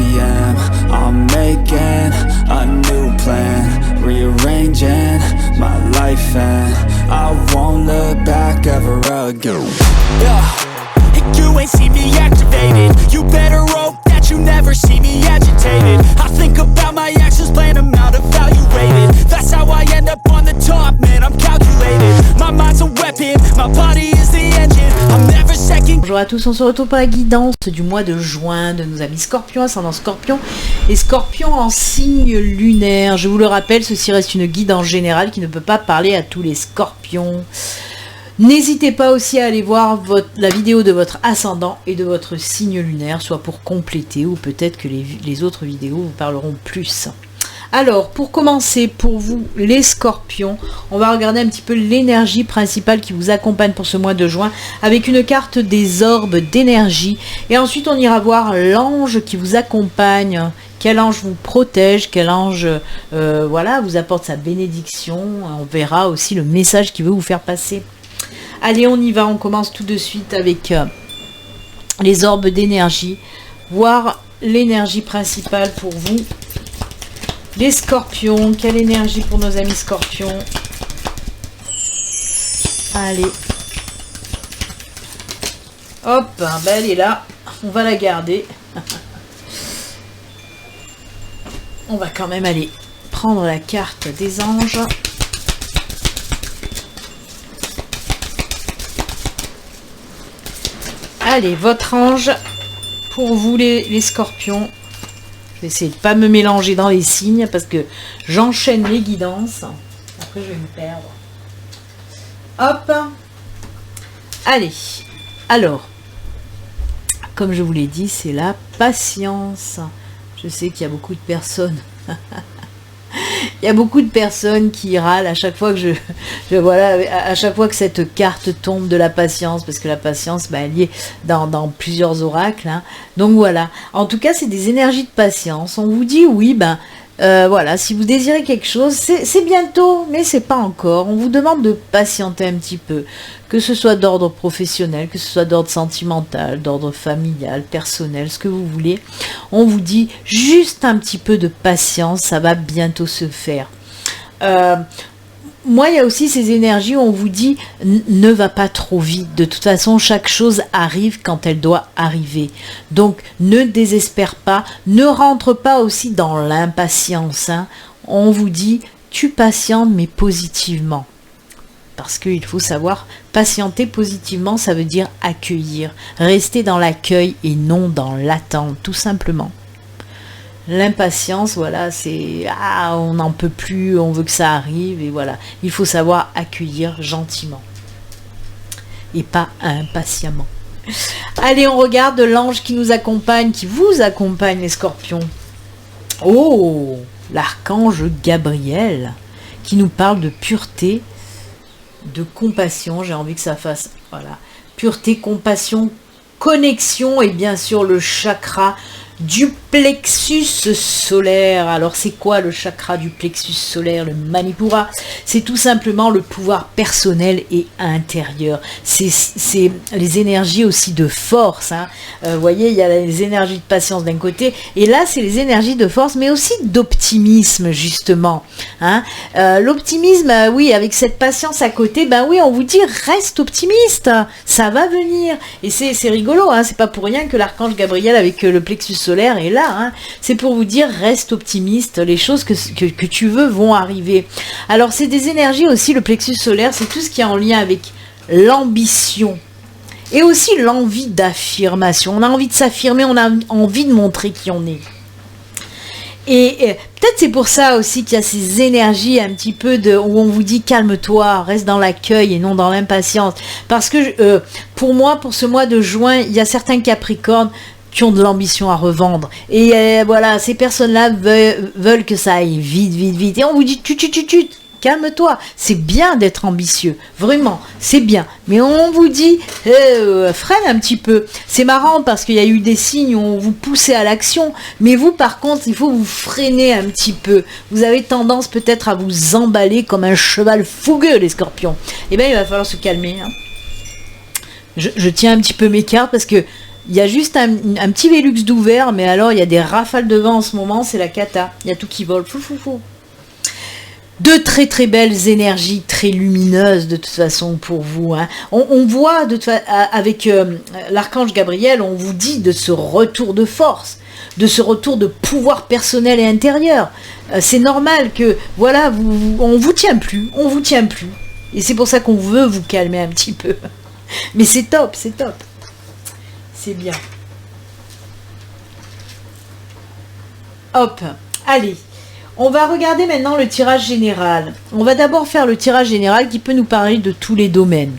p.m. I'm making a new plan, rearranging my life, and I won't look back ever again. You ain't see me activated. You better hope that you never see me agitated. I think about my actions, plan them out, evaluated. That's how I end up on the top, man, I'm calculated. My mind's a weapon, my body is the engine. I'm never second. Bonjour à tous, on se retrouve pour la guidance du mois de juin de nos amis Scorpions, ascendant Scorpion et Scorpion en signe lunaire. Je vous le rappelle, ceci reste une guidance générale qui ne peut pas parler à tous les Scorpions. N'hésitez pas aussi à aller voir la vidéo de votre ascendant et de votre signe lunaire, soit pour compléter ou peut-être que les autres vidéos vous parleront plus. Alors, pour commencer, pour vous les Scorpions, on va regarder un petit peu l'énergie principale qui vous accompagne pour ce mois de juin avec une carte des orbes d'énergie. Et ensuite, on ira voir l'ange qui vous accompagne. Quel ange vous protège, quel ange voilà, vous apporte sa bénédiction. On verra aussi le message qu'il veut vous faire passer. Allez, on y va, on commence tout de suite avec les orbes d'énergie, voir l'énergie principale pour vous. Les Scorpions, quelle énergie pour nos amis Scorpions? Allez. Hop, ben elle est là, on va la garder. On va quand même aller prendre la carte des anges. Allez, votre ange, pour vous les Scorpions. Je vais essayer de ne pas me mélanger dans les signes parce que j'enchaîne les guidances. Après, je vais me perdre. Hop. Allez. Alors, comme je vous l'ai dit, c'est la patience. Je sais qu'il y a beaucoup de personnes... Il y a beaucoup de personnes qui râlent à chaque fois que voilà, à chaque fois que cette carte tombe de la patience, parce que la patience, bah, elle y est dans plusieurs oracles. Hein. Donc voilà. En tout cas, c'est des énergies de patience. On vous dit oui, ben voilà, si vous désirez quelque chose, c'est bientôt, mais c'est pas encore. On vous demande de patienter un petit peu, que ce soit d'ordre professionnel, que ce soit d'ordre sentimental, d'ordre familial, personnel, ce que vous voulez. On vous dit juste un petit peu de patience, ça va bientôt se faire. Moi, il y a aussi ces énergies où on vous dit ne va pas trop vite. De toute façon, chaque chose arrive quand elle doit arriver. Donc, ne désespère pas. Ne rentre pas aussi dans l'impatience. Hein. On vous dit tu patientes, mais positivement. Parce qu'il faut savoir, patienter positivement, ça veut dire accueillir. Rester dans l'accueil et non dans l'attente, tout simplement. L'impatience, voilà, c'est « Ah, on n'en peut plus, on veut que ça arrive » et voilà. Il faut savoir accueillir gentiment et pas impatiemment. Allez, on regarde l'ange qui nous accompagne, qui vous accompagne les Scorpions. Oh, l'archange Gabriel qui nous parle de pureté, de compassion. J'ai envie que ça fasse, voilà, pureté, compassion, connexion et bien sûr le chakra du plexus solaire. Alors c'est quoi le chakra du plexus solaire, le Manipura? C'est tout simplement le pouvoir personnel et intérieur. C'est les énergies aussi de force. Hein. Vous voyez, il y a les énergies de patience d'un côté, et là c'est les énergies de force, mais aussi d'optimisme justement. Hein. L'optimisme, oui, avec cette patience à côté, ben oui, on vous dit reste optimiste, ça va venir. Et c'est rigolo, hein. C'est pas pour rien que l'archange Gabriel avec le plexus solaire est là, hein. C'est pour vous dire reste optimiste, les choses que tu veux vont arriver. Alors c'est des énergies aussi, le plexus solaire, c'est tout ce qui est en lien avec l'ambition et aussi l'envie d'affirmation. On a envie de s'affirmer, on a envie de montrer qui on est. Et peut-être c'est pour ça aussi qu'il y a ces énergies un petit peu où on vous dit calme-toi, reste dans l'accueil et non dans l'impatience. Parce que pour moi, pour ce mois de juin, il y a certains Capricornes qui ont de l'ambition à revendre. Et voilà, ces personnes-là veulent que ça aille vite, vite, vite. Et on vous dit, calme-toi. C'est bien d'être ambitieux. Vraiment, c'est bien. Mais on vous dit, freine un petit peu. C'est marrant parce qu'il y a eu des signes où on vous poussait à l'action. Mais vous, par contre, il faut vous freiner un petit peu. Vous avez tendance peut-être à vous emballer comme un cheval fougueux, les Scorpions. Eh bien, il va falloir se calmer. Hein. Je tiens un petit peu mes cartes parce que Il y a juste un petit Vélux d'ouvert, mais alors il y a des rafales de vent en ce moment, c'est la cata. Il y a tout qui vole. Fou, fou, fou. De très très belles énergies, très lumineuses de toute façon pour vous. Hein. On voit avec l'archange Gabriel, on vous dit de ce retour de force, de ce retour de pouvoir personnel et intérieur. C'est normal que, voilà, on vous tient plus. Et c'est pour ça qu'on veut vous calmer un petit peu. Mais c'est top, c'est top. C'est bien. Hop, allez. On va regarder maintenant le tirage général. On va d'abord faire le tirage général qui peut nous parler de tous les domaines.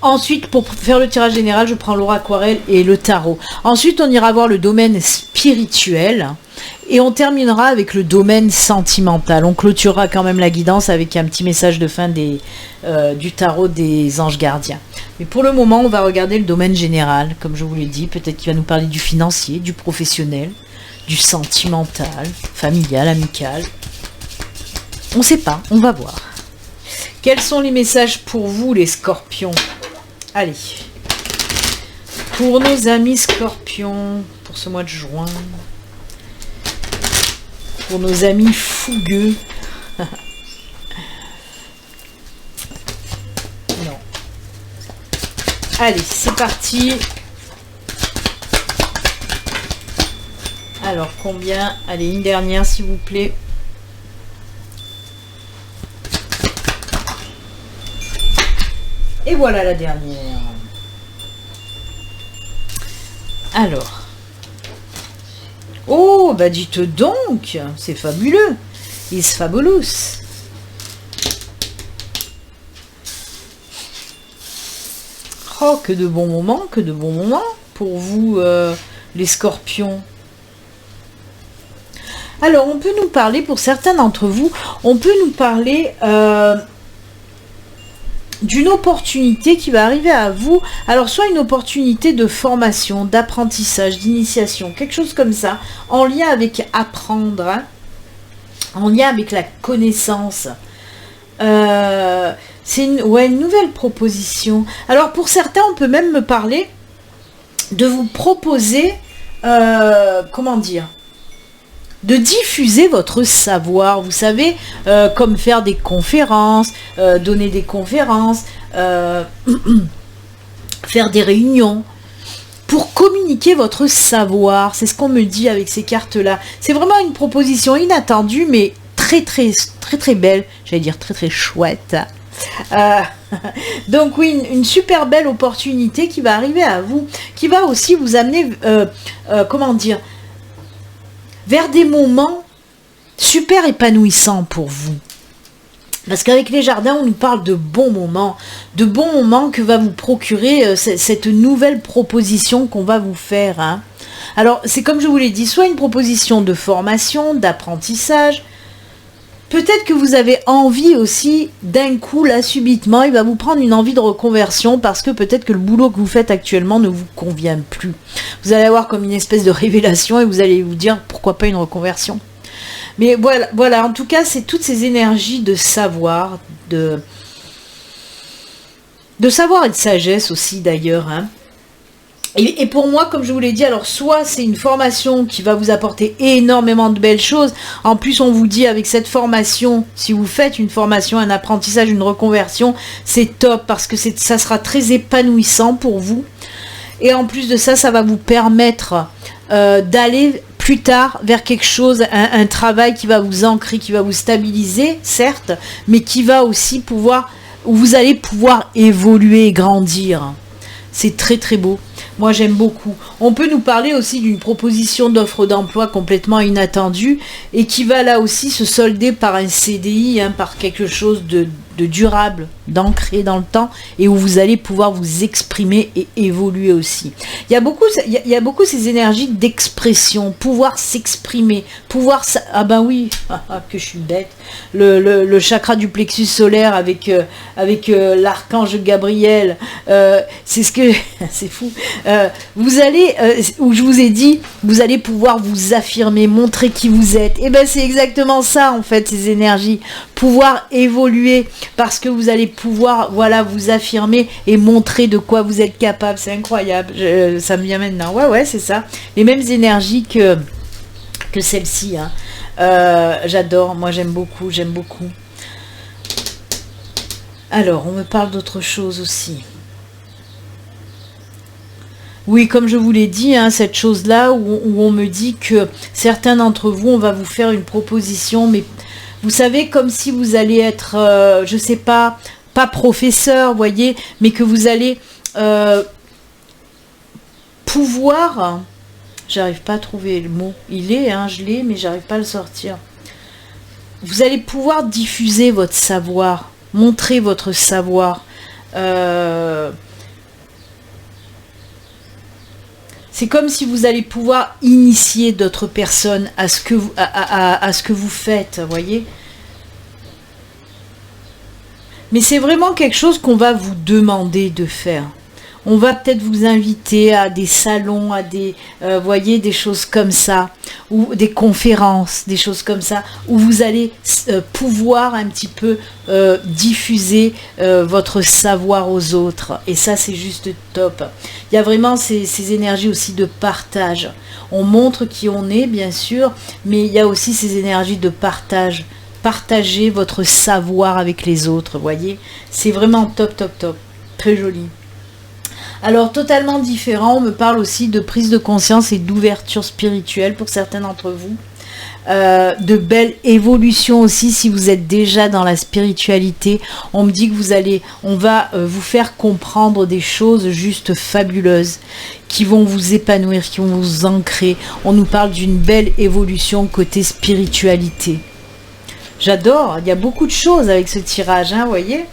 Ensuite, pour faire le tirage général, je prends l'aura aquarelle et le tarot. Ensuite, on ira voir le domaine spirituel. Et on terminera avec le domaine sentimental. On clôturera quand même la guidance avec un petit message de fin du tarot des anges gardiens. Mais pour le moment, on va regarder le domaine général. Comme je vous l'ai dit, peut-être qu'il va nous parler du financier, du professionnel, du sentimental, familial, amical. On ne sait pas, on va voir. Quels sont les messages pour vous, les scorpions? Allez. Pour nos amis scorpions, pour ce mois de juin. Pour nos amis fougueux. Non. Allez, c'est parti. Alors, combien? Allez, une dernière, s'il vous plaît. Et voilà la dernière. Alors. Oh, bah dites donc, c'est fabuleux. It's fabulous. Oh, que de bons moments pour vous, les scorpions. Alors, on peut nous parler, pour certains d'entre vous, on peut nous parler d'une opportunité qui va arriver à vous. Alors, soit une opportunité de formation, d'apprentissage, d'initiation, quelque chose comme ça, en lien avec apprendre, hein, en lien avec la connaissance. C'est une nouvelle proposition. Alors, pour certains, on peut même me parler de vous proposer, comment dire, de diffuser votre savoir, vous savez, comme faire des conférences, donner des conférences, faire des réunions, pour communiquer votre savoir. C'est ce qu'on me dit avec ces cartes-là. C'est vraiment une proposition inattendue, mais très très très très belle, j'allais dire très très chouette. Donc oui, une super belle opportunité qui va arriver à vous, qui va aussi vous amener, comment dire, vers des moments super épanouissants pour vous. Parce qu'avec les jardins, on nous parle de bons moments que va vous procurer cette nouvelle proposition qu'on va vous faire. Hein. Alors, c'est comme je vous l'ai dit, soit une proposition de formation, d'apprentissage. Peut-être que vous avez envie aussi, d'un coup, là, subitement, il va vous prendre une envie de reconversion parce que peut-être que le boulot que vous faites actuellement ne vous convient plus. Vous allez avoir comme une espèce de révélation et vous allez vous dire, pourquoi pas une reconversion? Mais voilà, en tout cas, c'est toutes ces énergies de savoir, de savoir et de sagesse aussi, d'ailleurs, hein. Et pour moi, comme je vous l'ai dit, alors soit c'est une formation qui va vous apporter énormément de belles choses. En plus, on vous dit avec cette formation, si vous faites une formation, un apprentissage, une reconversion, c'est top parce que ça sera très épanouissant pour vous. Et en plus de ça, ça va vous permettre d'aller plus tard vers quelque chose, un travail qui va vous ancrer, qui va vous stabiliser, certes, mais qui va aussi où vous allez pouvoir évoluer et grandir. C'est très très beau. Moi j'aime beaucoup. On peut nous parler aussi d'une proposition d'offre d'emploi complètement inattendue et qui va là aussi se solder par un CDI, hein, par quelque chose de durable, d'ancré dans le temps et où vous allez pouvoir vous exprimer et évoluer aussi. Il y a beaucoup ces énergies d'expression, pouvoir s'exprimer, ah ben oui, que je suis bête. Le chakra du plexus solaire avec l'archange Gabriel, c'est ce que c'est fou. Vous allez, où je vous ai dit, vous allez pouvoir vous affirmer, montrer qui vous êtes. Et ben c'est exactement ça en fait, ces énergies, pouvoir évoluer parce que vous allez pouvoir, voilà, vous affirmer et montrer de quoi vous êtes capable. C'est incroyable, ça me vient maintenant. Ouais, c'est ça. Les mêmes énergies que celle-ci. Hein. J'adore, moi j'aime beaucoup. Alors, on me parle d'autre chose aussi. Oui, comme je vous l'ai dit, hein, cette chose-là où on me dit que certains d'entre vous, on va vous faire une proposition, mais vous savez, comme si vous allez être, je sais pas professeur, voyez, mais que vous allez pouvoir, j'arrive pas à trouver le mot, je l'ai, mais j'arrive pas à le sortir. Vous allez pouvoir diffuser votre savoir, montrer votre savoir. C'est comme si vous allez pouvoir initier d'autres personnes à ce que vous faites, voyez. Mais c'est vraiment quelque chose qu'on va vous demander de faire. On va peut-être vous inviter à des salons, à des, voyez, des choses comme ça, ou des conférences, des choses comme ça, où vous allez pouvoir un petit peu diffuser votre savoir aux autres. Et ça, c'est juste top. Il y a vraiment ces énergies aussi de partage. On montre qui on est, bien sûr, mais il y a aussi ces énergies de partage. Partagez votre savoir avec les autres, voyez. C'est vraiment top. Très joli. Alors, totalement différent, on me parle aussi de prise de conscience et d'ouverture spirituelle pour certains d'entre vous. De belles évolutions aussi si vous êtes déjà dans la spiritualité. On me dit que on va vous faire comprendre des choses juste fabuleuses qui vont vous épanouir, qui vont vous ancrer. On nous parle d'une belle évolution côté spiritualité. J'adore, il y a beaucoup de choses avec ce tirage, hein, vous voyez ?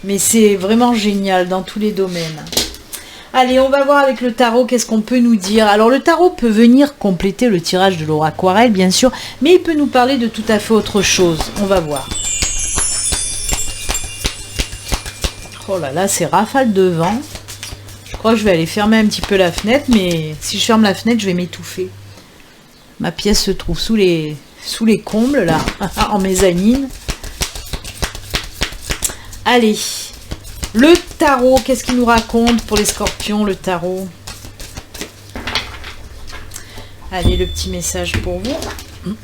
Mais c'est vraiment génial dans tous les domaines. Allez, on va voir avec le tarot qu'est-ce qu'on peut nous dire. Alors le tarot peut venir compléter le tirage de l'aura aquarelle, bien sûr, mais il peut nous parler de tout à fait autre chose. On va voir. Oh là là, c'est rafale de vent. Je crois que je vais aller fermer un petit peu la fenêtre, mais si je ferme la fenêtre, je vais m'étouffer. Ma pièce se trouve sous les combles, là, en mezzanine. Allez, le tarot, qu'est-ce qu'il nous raconte pour les scorpions, le tarot? Allez, le petit message pour vous.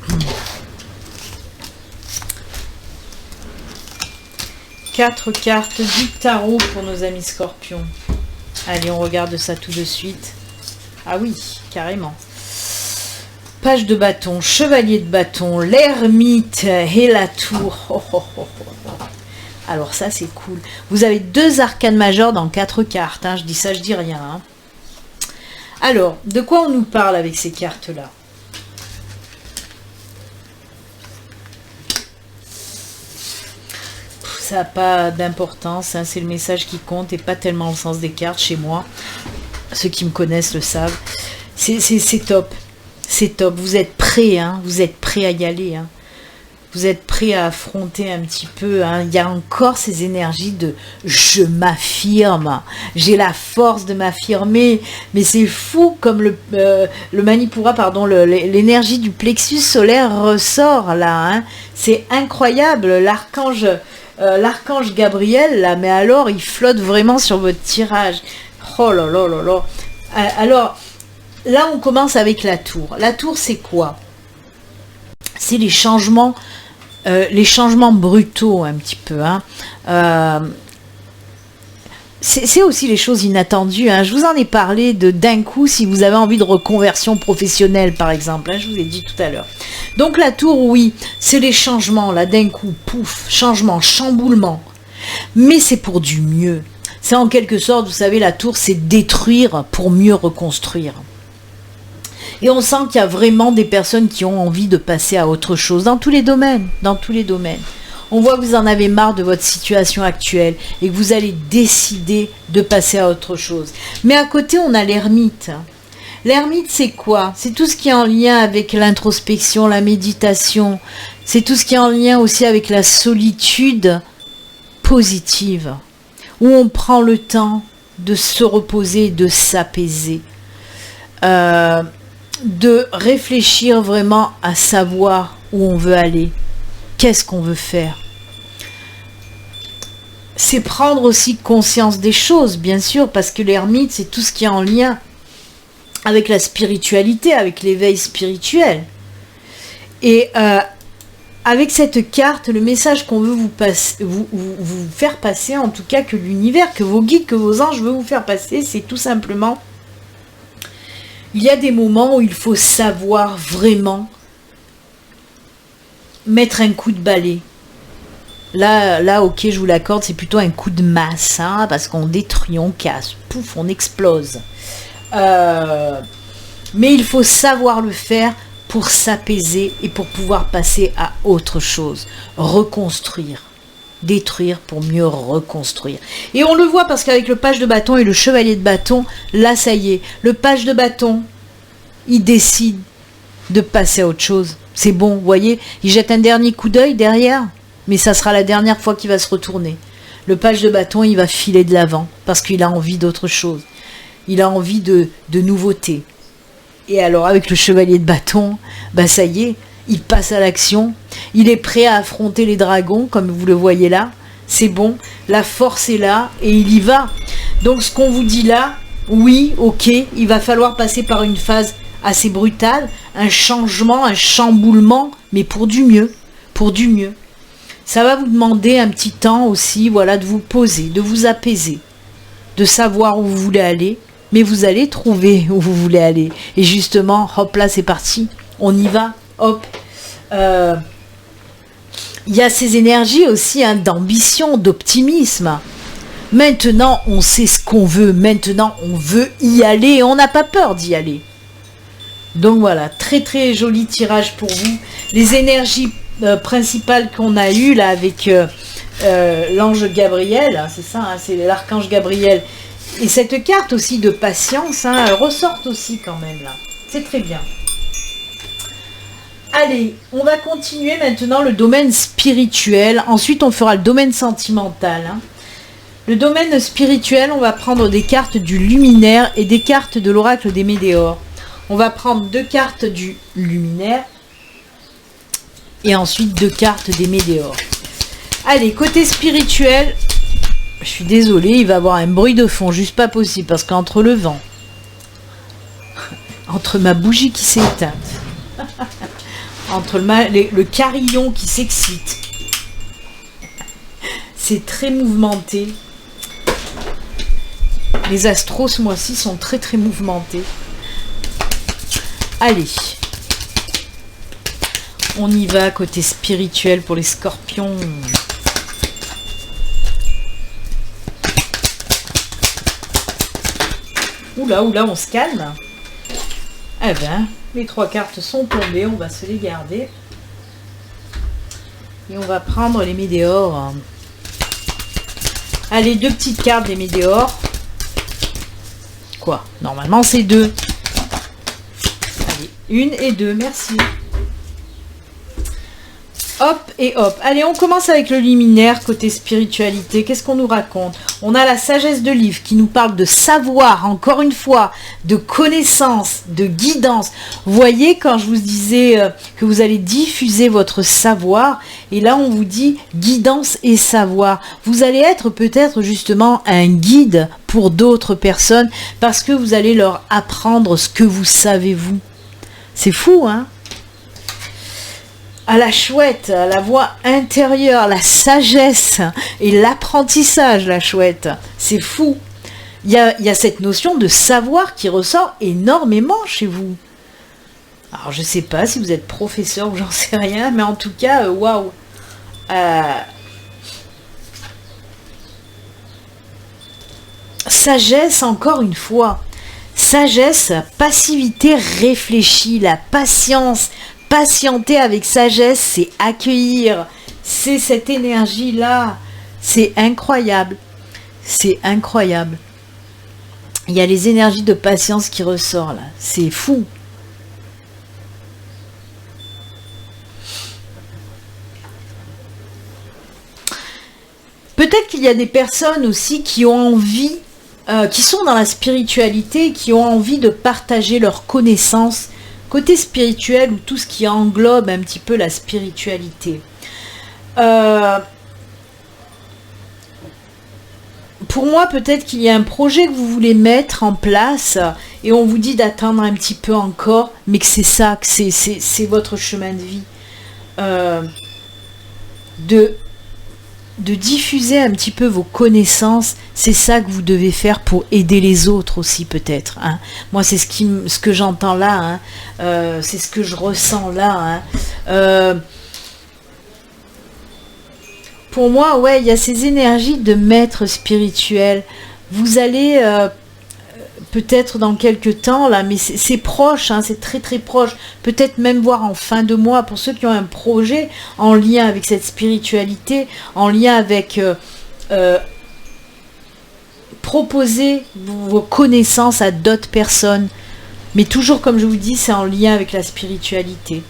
4 cartes du tarot pour nos amis scorpions. Allez, on regarde ça tout de suite. Ah oui, carrément. Page de bâton, chevalier de bâton, l'ermite et la tour. Oh, oh, oh, oh. Alors ça, c'est cool. Vous avez 2 arcanes majeures dans 4 cartes. Hein. Je dis ça, je dis rien. Hein. Alors, de quoi on nous parle avec ces cartes-là? Ça n'a pas d'importance. Hein. C'est le message qui compte et pas tellement le sens des cartes chez moi. Ceux qui me connaissent le savent. C'est top. C'est top. Vous êtes prêts. Hein. Vous êtes prêts à y aller. Hein. Vous êtes prêts à affronter un petit peu. Hein. Il y a encore ces énergies de « je m'affirme ». J'ai la force de m'affirmer. Mais c'est fou comme le Manipura, pardon, l'énergie du plexus solaire ressort là. Hein. C'est incroyable. L'archange Gabriel, là, mais alors, il flotte vraiment sur votre tirage. Oh là là là là. Alors, là, on commence avec la tour. La tour, c'est quoi? C'est les changements brutaux, un petit peu. Hein. C'est aussi les choses inattendues. Hein. Je vous en ai parlé d'un coup, si vous avez envie de reconversion professionnelle, par exemple. Hein, je vous ai dit tout à l'heure. Donc la tour, oui, c'est les changements, là, d'un coup, pouf, changement, chamboulement. Mais c'est pour du mieux. C'est en quelque sorte, vous savez, la tour, c'est détruire pour mieux reconstruire. Et on sent qu'il y a vraiment des personnes qui ont envie de passer à autre chose, dans tous les domaines, On voit que vous en avez marre de votre situation actuelle et que vous allez décider de passer à autre chose. Mais à côté, on a l'ermite. L'ermite, c'est quoi? C'est tout ce qui est en lien avec l'introspection, la méditation. C'est tout ce qui est en lien aussi avec la solitude positive, où on prend le temps de se reposer, de s'apaiser. De réfléchir vraiment à savoir où on veut aller, qu'est-ce qu'on veut faire. c'est prendre aussi conscience des choses, bien sûr, parce que l'ermite, c'est tout ce qui est en lien avec la spiritualité, avec l'éveil spirituel. Et avec cette carte, le message qu'on veut vous faire passer, en tout cas que l'univers, que vos guides, que vos anges veulent vous faire passer, c'est tout simplement, il y a des moments où il faut savoir vraiment mettre un coup de balai. Là, ok, je vous l'accorde, c'est plutôt un coup de masse, hein, parce qu'on détruit, on casse, pouf, on explose. Mais il faut savoir le faire pour s'apaiser et pour pouvoir passer à autre chose. Reconstruire. Détruire pour mieux reconstruire. Et on le voit parce qu'avec le page de bâton et le chevalier de bâton, là, ça y est, le page de bâton, il décide de passer à autre chose. C'est bon, vous voyez, il jette un dernier coup d'œil derrière, mais ça sera la dernière fois qu'il va se retourner. Le page de bâton, il va filer de l'avant parce qu'il a envie d'autre chose. Il a envie de nouveautés. Et alors, avec le chevalier de bâton, bah ça y est, il passe à l'action. Il est prêt à affronter les dragons, comme vous le voyez là. C'est bon, la force est là et il y va. Donc, ce qu'on vous dit là, oui, ok, il va falloir passer par une phase assez brutale, un changement, un chamboulement, mais pour du mieux, pour du mieux. Ça va vous demander un petit temps aussi, voilà, de vous poser, de vous apaiser, de savoir où vous voulez aller, mais vous allez trouver où vous voulez aller. Et justement, hop là, c'est parti, on y va, hop. Il y a ces énergies aussi hein, d'ambition, d'optimisme. Maintenant, on sait ce qu'on veut, maintenant, on veut y aller, et on n'a pas peur d'y aller. Donc voilà, très très joli tirage pour vous. Les énergies principales qu'on a eues là avec l'ange Gabriel, hein, c'est ça, hein, c'est l'archange Gabriel. Et cette carte aussi de patience, hein, ressortent aussi quand même là. C'est très bien. Allez, on va continuer maintenant le domaine spirituel. Ensuite, on fera le domaine sentimental. Hein. Le domaine spirituel, on va prendre des cartes du luminaire et des cartes de l'oracle des Médéors. On va prendre 2 cartes du luminaire et ensuite 2 cartes des Médéors. Allez, côté spirituel, je suis désolée, il va y avoir un bruit de fond, juste pas possible, parce qu'entre le vent, entre ma bougie qui s'est éteinte, entre le carillon qui s'excite, c'est très mouvementé. Les astros ce mois-ci sont très très mouvementés. Allez, on y va côté spirituel pour les scorpions. Oula, on se calme. Eh ben, les 3 cartes sont tombées, on va se les garder. Et on va prendre les Médéors. Allez, 2 petites cartes des Médéors. Quoi? Normalement, c'est 2. Allez, 1 et 2, merci. Hop et hop. Allez, on commence avec le luminaire, côté spiritualité. Qu'est-ce qu'on nous raconte? On a la sagesse de livre qui nous parle de savoir, encore une fois, de connaissance, de guidance. Vous voyez, quand je vous disais que vous allez diffuser votre savoir, et là on vous dit guidance et savoir. Vous allez être peut-être justement un guide pour d'autres personnes, parce que vous allez leur apprendre ce que vous savez vous. C'est fou, hein? À la chouette, à la voix intérieure, la sagesse et l'apprentissage, la chouette. C'est fou. Il y a cette notion de savoir qui ressort énormément chez vous. Alors, je ne sais pas si vous êtes professeur ou j'en sais rien, mais en tout cas, waouh. Sagesse, encore une fois. Sagesse, passivité réfléchie, la patience. Patienter avec sagesse, c'est accueillir, c'est cette énergie-là, c'est incroyable, c'est incroyable. Il y a les énergies de patience qui ressortent là, c'est fou. Peut-être qu'il y a des personnes aussi qui ont envie, qui sont dans la spiritualité, qui ont envie de partager leurs connaissances, côté spirituel ou tout ce qui englobe un petit peu la spiritualité. pour moi, peut-être qu'il y a un projet que vous voulez mettre en place et on vous dit d'attendre un petit peu encore, mais que c'est ça, que c'est votre chemin de vie. De diffuser un petit peu vos connaissances, c'est ça que vous devez faire pour aider les autres aussi peut-être. Hein. Moi, c'est ce que j'entends là, hein. C'est ce que je ressens là. Hein. Pour moi, ouais, il y a ces énergies de maître spirituel. Vous allez peut-être dans quelques temps là, mais c'est proche, hein, c'est très très proche. Peut-être même voir en fin de mois pour ceux qui ont un projet en lien avec cette spiritualité, en lien avec proposer vos connaissances à d'autres personnes. Mais toujours, comme je vous dis, c'est en lien avec la spiritualité.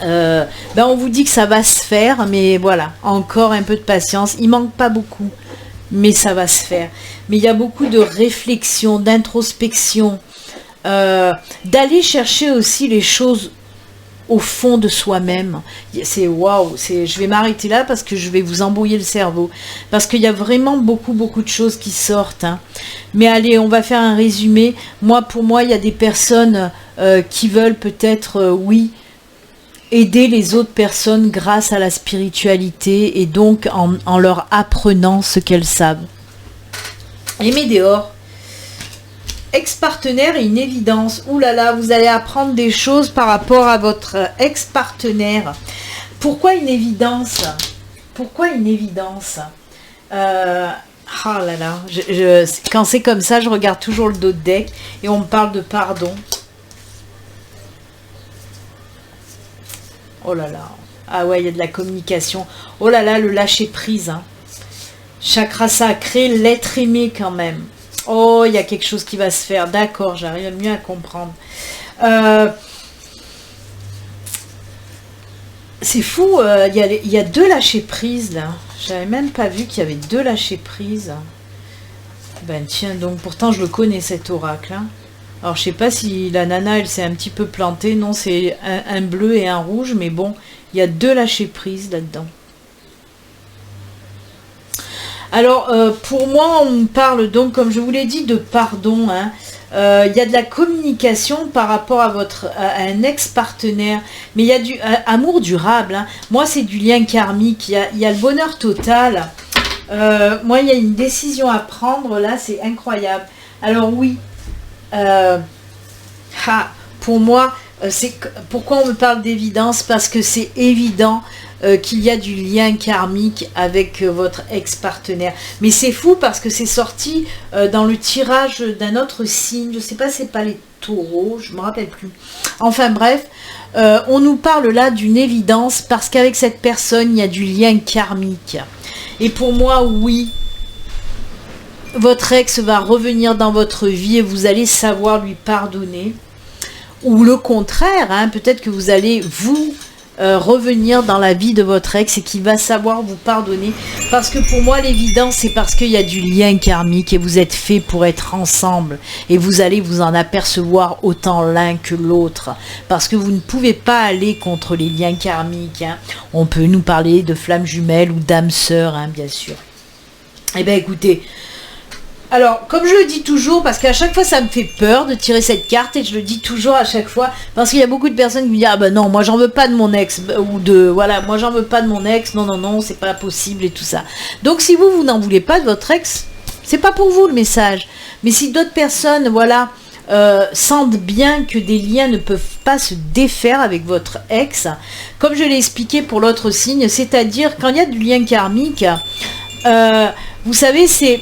On vous dit que ça va se faire, mais voilà, encore un peu de patience. Il manque pas beaucoup, mais ça va se faire. Mais il y a beaucoup de réflexion, d'introspection, d'aller chercher aussi les choses au fond de soi-même. C'est waouh, je vais m'arrêter là parce que je vais vous embrouiller le cerveau. Parce qu'il y a vraiment beaucoup de choses qui sortent. Hein. Mais allez, on va faire un résumé. Pour moi, il y a des personnes qui veulent peut-être, oui, aider les autres personnes grâce à la spiritualité et donc en leur apprenant ce qu'elles savent. Et Médéor, ex-partenaire est une évidence. Ouh là là, vous allez apprendre des choses par rapport à votre ex-partenaire. Pourquoi une évidence? Pourquoi une évidence? Ah là là, quand c'est comme ça, je regarde toujours le dos de deck et on me parle de pardon. Oh là là. Ah ouais, il y a de la communication. Oh là là, le lâcher prise. Hein. Chakra sacré, l'être aimé quand même. Oh, il y a quelque chose qui va se faire. D'accord, j'arrive mieux à comprendre. C'est fou, il y a deux lâcher prises là. J'avais même pas vu qu'il y avait deux lâcher prises. Ben tiens, donc pourtant je le connais cet oracle. Hein. Alors, je sais pas si la nana, elle s'est un petit peu plantée. Non, c'est un bleu et un rouge. Mais bon, il y a deux lâcher prise là-dedans. Alors, pour moi, on parle donc, comme je vous l'ai dit, de pardon. Hein. Il y a de la communication par rapport à un ex-partenaire. Mais il y a du amour durable. Hein. Moi, c'est du lien karmique. Il y a le bonheur total. Moi, il y a une décision à prendre. Là, c'est incroyable. Alors, oui. Pour moi, pourquoi on me parle d'évidence? Parce que c'est évident qu'il y a du lien karmique avec votre ex-partenaire. Mais c'est fou parce que c'est sorti dans le tirage d'un autre signe. Je ne sais pas, c'est pas les taureaux, je ne me rappelle plus. Enfin bref, on nous parle là d'une évidence parce qu'avec cette personne, il y a du lien karmique. Et pour moi, oui. Votre ex va revenir dans votre vie et vous allez savoir lui pardonner. Ou le contraire, hein, peut-être que vous allez revenir dans la vie de votre ex et qu'il va savoir vous pardonner. Parce que pour moi, l'évidence, c'est parce qu'il y a du lien karmique et vous êtes fait pour être ensemble. Et vous allez vous en apercevoir autant l'un que l'autre. Parce que vous ne pouvez pas aller contre les liens karmiques. Hein. On peut nous parler de flammes jumelles ou d'âmes sœurs, hein, bien sûr. Eh bien, écoutez... Alors, comme je le dis toujours, parce qu'à chaque fois ça me fait peur de tirer cette carte, et je le dis toujours à chaque fois, parce qu'il y a beaucoup de personnes qui me disent « Ah ben non, moi j'en veux pas de mon ex », ou de « Voilà, moi j'en veux pas de mon ex, non, c'est pas possible » et tout ça. Donc si vous n'en voulez pas de votre ex, c'est pas pour vous le message. Mais si d'autres personnes, voilà, sentent bien que des liens ne peuvent pas se défaire avec votre ex, comme je l'ai expliqué pour l'autre signe, c'est-à-dire quand il y a du lien karmique, vous savez, c'est...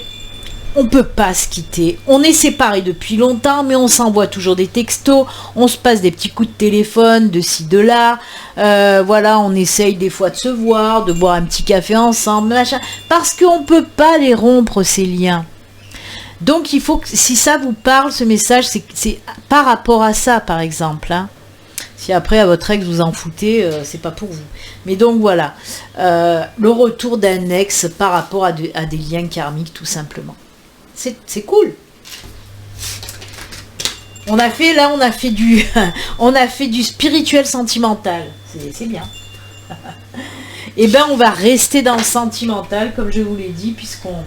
On ne peut pas se quitter. On est séparés depuis longtemps, mais on s'envoie toujours des textos, on se passe des petits coups de téléphone, de ci, de là. Voilà, on essaye des fois de se voir, de boire un petit café ensemble, machin, parce qu'on ne peut pas les rompre, ces liens. Donc, il faut que, si ça vous parle, ce message, c'est par rapport à ça, par exemple. Hein. Si après, à votre ex, vous en foutez, c'est pas pour vous. Mais donc, voilà. Le retour d'un ex par rapport à des liens karmiques, tout simplement. C'est cool. On a fait du spirituel sentimental. C'est bien. Et ben on va rester dans le sentimental, comme je vous l'ai dit, puisqu'on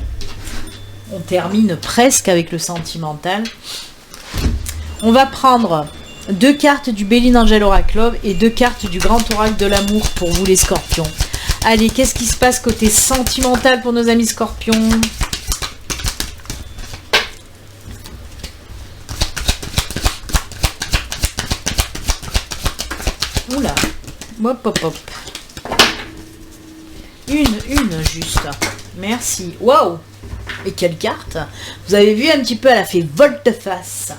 On termine presque avec le sentimental. On va prendre 2 cartes du Béline Angel Oracle Love et 2 cartes du Grand Oracle de l'amour pour vous les scorpions. Allez, qu'est-ce qui se passe côté sentimental pour nos amis scorpions? Oula, hop hop hop. Une juste. Merci. Waouh. Et quelle carte! Vous avez vu un petit peu, elle a fait volte-face.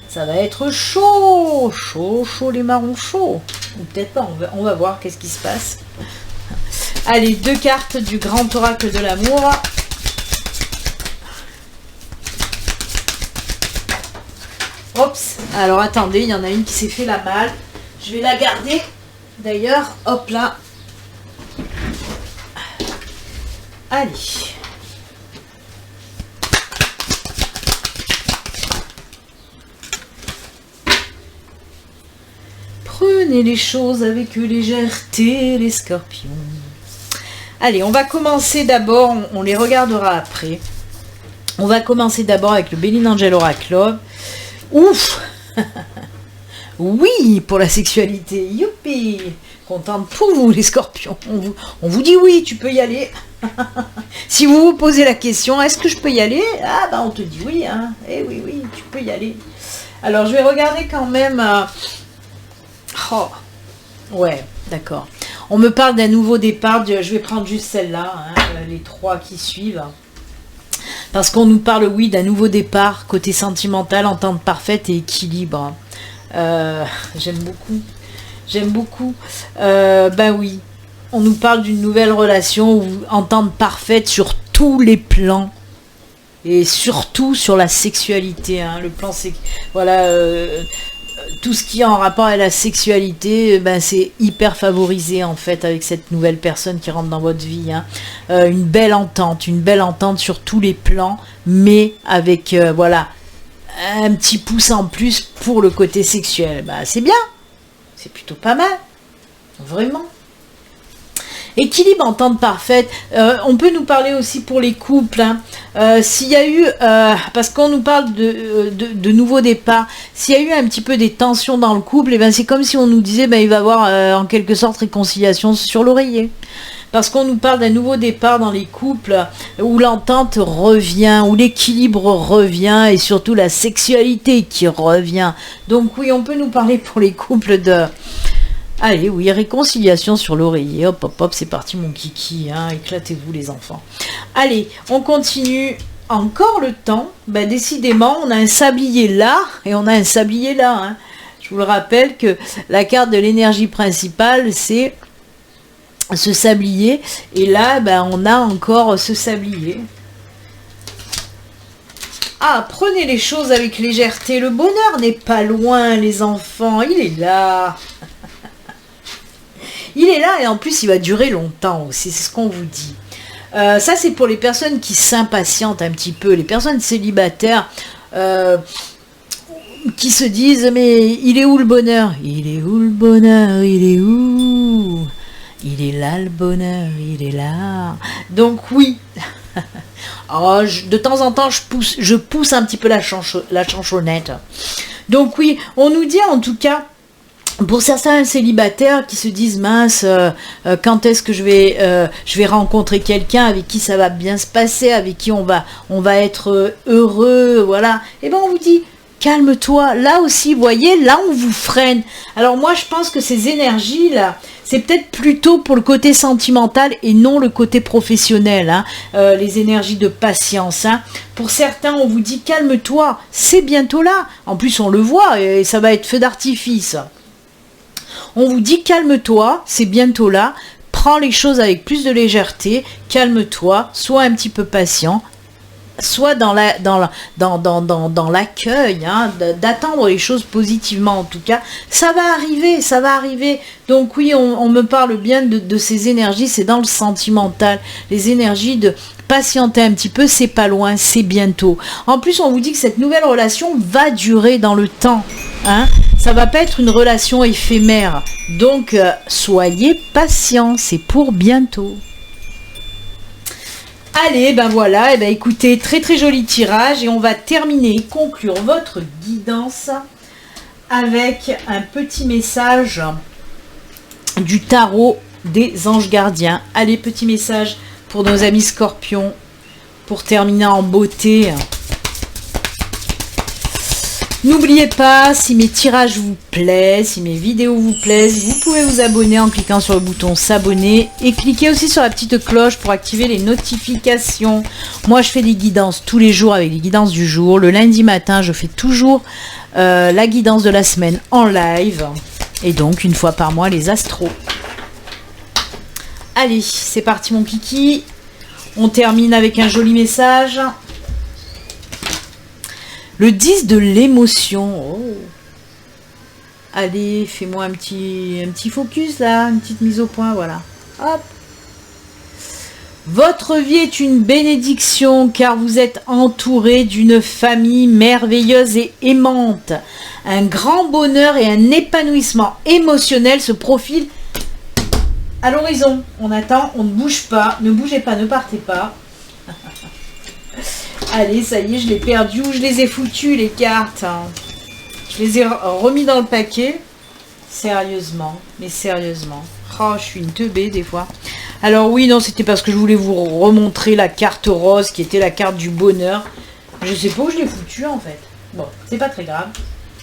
Ça va être chaud, chaud les marrons chauds. Ou peut-être pas, on va voir qu'est-ce qui se passe. Allez, 2 cartes du Grand Oracle de l'amour. Oups, alors attendez, il y en a une qui s'est fait la malle. Je vais la garder. D'ailleurs, hop là. Allez. Prenez les choses avec légèreté, les scorpions. Allez, on va commencer d'abord, on les regardera après. On va commencer d'abord avec le Béline Angel Oracle Love. Ouf. Oui, pour la sexualité. Youpi. Contente pour vous, les scorpions. On vous dit oui, tu peux y aller. Si vous vous posez la question, est-ce que je peux y aller? Ah, bah on te dit oui, hein. Eh oui, tu peux y aller. Alors, je vais regarder quand même... Oh, ouais, d'accord. On me parle d'un nouveau départ. Je vais prendre juste celle-là, hein, les 3 qui suivent. Parce qu'on nous parle, oui, d'un nouveau départ, côté sentimental, entente parfaite et équilibre. J'aime beaucoup. Ben oui, on nous parle d'une nouvelle relation, entente parfaite sur tous les plans. Et surtout sur la sexualité. Hein, le plan, c'est... Voilà... tout ce qui est en rapport avec la sexualité, ben c'est hyper favorisé en fait avec cette nouvelle personne qui rentre dans votre vie. Hein. Une belle entente sur tous les plans, mais avec voilà un petit pouce en plus pour le côté sexuel. Ben, c'est bien, c'est plutôt pas mal, vraiment. Équilibre, entente parfaite. On peut nous parler aussi pour les couples. Hein. S'il y a eu, parce qu'on nous parle de nouveaux départs, s'il y a eu un petit peu des tensions dans le couple, et ben c'est comme si on nous disait, ben il va y avoir en quelque sorte réconciliation sur l'oreiller. Parce qu'on nous parle d'un nouveau départ dans les couples où l'entente revient, où l'équilibre revient et surtout la sexualité qui revient. Donc oui, on peut nous parler pour les couples de... Allez, oui, réconciliation sur l'oreiller. Hop, hop, hop, c'est parti mon kiki. Hein, éclatez-vous les enfants. Allez, on continue. Encore le temps. Ben, décidément, on a un sablier là et on a un sablier là. Hein. Je vous le rappelle que la carte de l'énergie principale, c'est ce sablier. Et là, ben, on a encore ce sablier. Ah, prenez les choses avec légèreté. Le bonheur n'est pas loin, les enfants. Il est là. Il est là et en plus il va durer longtemps aussi, c'est ce qu'on vous dit. Ça c'est pour les personnes qui s'impatientent un petit peu, les personnes célibataires qui se disent mais il est où le bonheur? Il est où le bonheur? Il est où? Il est là le bonheur, il est là. Donc oui. Oh, de temps en temps je pousse un petit peu la chanchonnette. Donc oui, on nous dit en tout cas, pour certains célibataires qui se disent mince, quand est-ce que je vais rencontrer quelqu'un avec qui ça va bien se passer, avec qui on va être heureux, voilà. Et ben on vous dit calme-toi. Là aussi, vous voyez, là on vous freine. Alors moi je pense que ces énergies là, c'est peut-être plutôt pour le côté sentimental et non le côté professionnel. Hein, les énergies de patience. Hein. Pour certains, on vous dit calme-toi, c'est bientôt là. En plus on le voit et ça va être feu d'artifice. On vous dit calme-toi, c'est bientôt là, prends les choses avec plus de légèreté, calme-toi, sois un petit peu patient, sois dans l'accueil, hein, d'attendre les choses positivement en tout cas. Ça va arriver. Donc oui, on me parle bien de ces énergies, c'est dans le sentimental, les énergies de patienter un petit peu, c'est pas loin, c'est bientôt. En plus, on vous dit que cette nouvelle relation va durer dans le temps, hein. Ça va pas être une relation éphémère. Donc, soyez patients, c'est pour bientôt. Allez, ben voilà, et ben écoutez, très très joli tirage et on va terminer, conclure votre guidance avec un petit message du tarot des anges gardiens. Allez, petit message pour nos amis scorpions, pour terminer en beauté. N'oubliez pas, si mes tirages vous plaisent, si mes vidéos vous plaisent, vous pouvez vous abonner en cliquant sur le bouton s'abonner et cliquez aussi sur la petite cloche pour activer les notifications. Moi, je fais des guidances tous les jours avec les guidances du jour. Le lundi matin, je fais toujours la guidance de la semaine en live et donc une fois par mois les astros. Allez, c'est parti mon kiki. On termine avec un joli message. Le 10 de l'émotion. Oh. Allez, fais-moi un petit focus là, une petite mise au point, voilà. Hop. Votre vie est une bénédiction car vous êtes entouré d'une famille merveilleuse et aimante. Un grand bonheur et un épanouissement émotionnel se profilent à l'horizon. On attend, on ne bouge pas. Ne bougez pas, ne partez pas. Allez, ça y est, je l'ai perdu. Où je les ai foutues, les cartes. Je les ai remis dans le paquet. Sérieusement, mais sérieusement. Oh, je suis une teubée des fois. Alors oui, non, c'était parce que je voulais vous remontrer la carte rose qui était la carte du bonheur. Je sais pas où je l'ai foutue en fait. Bon, c'est pas très grave.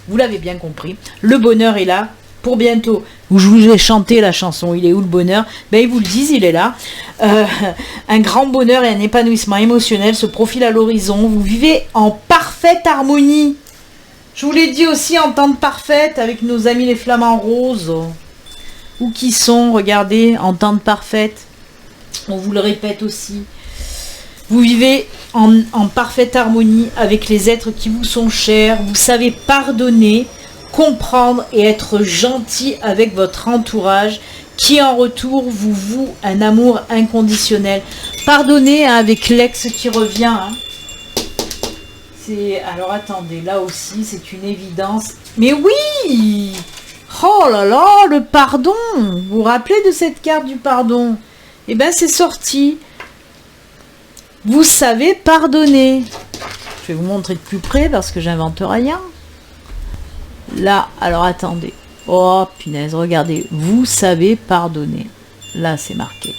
Vous l'avez bien compris. Le bonheur est là. Pour bientôt, où je vous ai chanté la chanson, il est où le bonheur? Ben ils vous le disent, il est là. Un grand bonheur et un épanouissement émotionnel se profilent à l'horizon. Vous vivez en parfaite harmonie. Je vous l'ai dit aussi, entente parfaite avec nos amis les flamants roses. Où qui sont, regardez, entente parfaite. On vous le répète aussi. Vous vivez en parfaite harmonie avec les êtres qui vous sont chers. Vous savez pardonner, comprendre et être gentil avec votre entourage qui en retour vous voue un amour inconditionnel. Pardonnez hein, avec l'ex qui revient. Hein. Alors attendez, là aussi c'est une évidence. Mais oui! Oh là là, le pardon! Vous vous rappelez de cette carte du pardon? Eh bien c'est sorti. Vous savez pardonner. Je vais vous montrer de plus près parce que j'invente rien. Là, alors attendez. Oh, punaise, regardez. Vous savez pardonner. Là, c'est marqué.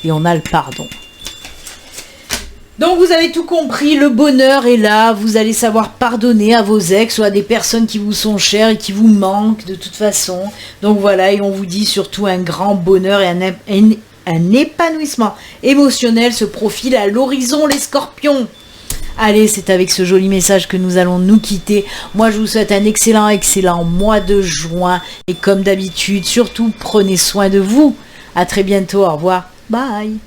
Et on a le pardon. Donc, vous avez tout compris. Le bonheur est là. Vous allez savoir pardonner à vos ex ou à des personnes qui vous sont chères et qui vous manquent de toute façon. Donc, voilà. Et on vous dit surtout un grand bonheur et un épanouissement émotionnel se profile à l'horizon, les scorpions. Allez, c'est avec ce joli message que nous allons nous quitter. Moi, je vous souhaite un excellent mois de juin. Et comme d'habitude, surtout, prenez soin de vous. À très bientôt. Au revoir. Bye.